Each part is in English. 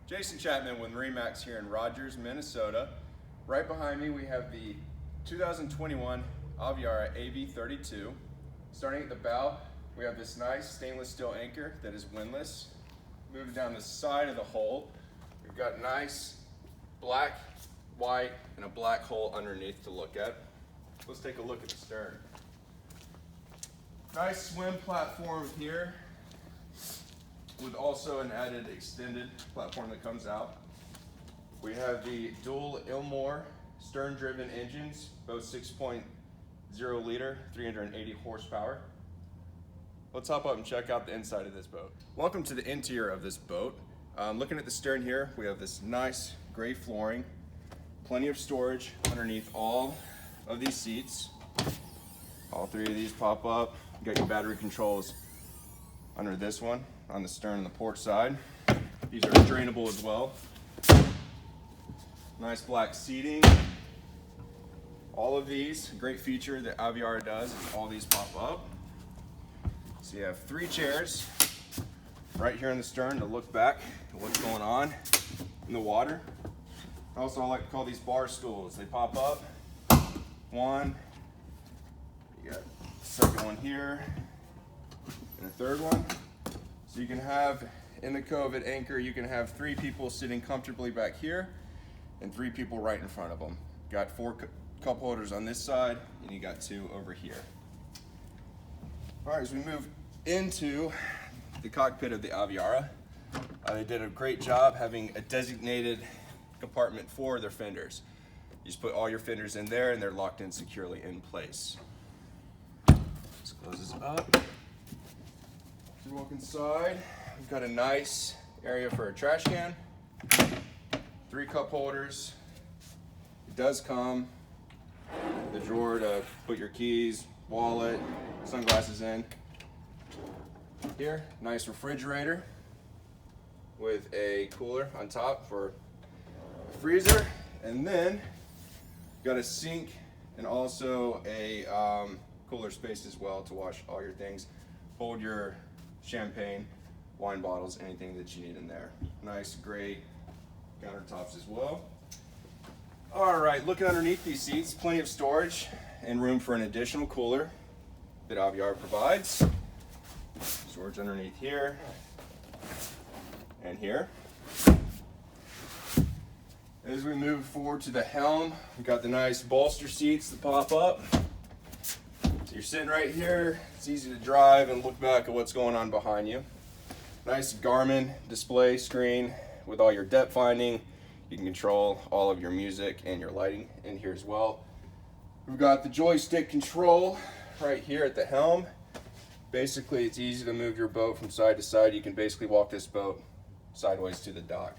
Jason Chapman with MarineMax here in Rogers, Minnesota. Right behind me we have the 2021 Aviara AV32. Starting at the bow, we have this nice stainless steel anchor that is windlass. Moving down the side of the hull, we've got nice black, white, and a black hole underneath to look at. Let's take a look at the stern. Nice swim platform here, with also an added extended platform that comes out. We have the dual Ilmor stern-driven engines, both 6.0 liter, 380 horsepower. Let's hop up and check out the inside of this boat. Welcome to the interior of this boat. Looking at the stern here, we have this nice gray flooring, plenty of storage underneath all of these seats. All three of these pop up. You got your battery controls under this one on the stern and the port side. These are drainable as well. Nice black seating. All of these, great feature that Aviara does is all these pop up. So you have 3 chairs right here in the stern to look back at what's going on in the water. Also, I like to call these bar stools. They pop up. One, you got a second one here, and a third one. So you can have, in the COVID anchor, you can have 3 people sitting comfortably back here and 3 people right in front of them. Got 4 cup holders on this side, and you got 2 over here. All right, as we move into the cockpit of the Aviara, they did a great job having a designated compartment for their fenders. You just put all your fenders in there and they're locked in securely in place. Let's close this up. As you walk inside, we've got a nice area for a trash can, 3 cup holders. It does come with a drawer to put your keys, wallet, sunglasses in. Here, nice refrigerator with a cooler on top for a freezer, and then got a sink and also a cooler space as well to wash all your things. Hold your champagne, wine bottles, anything that you need in there. Nice gray countertops as well. All right, looking underneath these seats, plenty of storage and room for an additional cooler that Aviara provides. Storage underneath here and here. As we move forward to the helm, we've got the nice bolster seats that pop up. So you're sitting right here, it's easy to drive and look back at what's going on behind you. Nice Garmin display screen with all your depth finding. You can control all of your music and your lighting in here as well. We've got the joystick control right here at the helm. Basically, it's easy to move your boat from side to side. You can basically walk this boat sideways to the dock.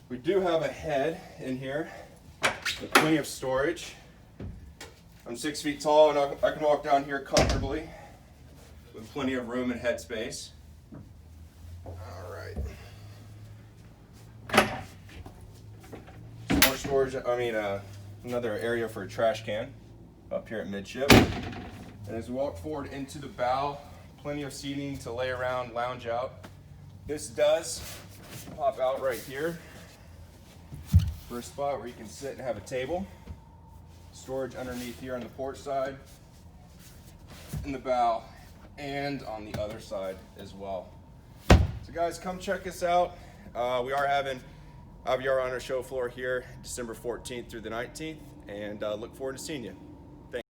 We do have a head in here with plenty of storage. I'm 6 feet tall and I can walk down here comfortably with plenty of room and head space. All right. Some more storage, another area for a trash can up here at midship. And as we walk forward into the bow, plenty of seating to lay around, lounge out. This does pop out right here for a spot where you can sit and have a table. Storage underneath here on the port side, in the bow, and on the other side as well. So guys, come check us out. We are having Aviara on our show floor here December 14th through the 19th, and look forward to seeing you.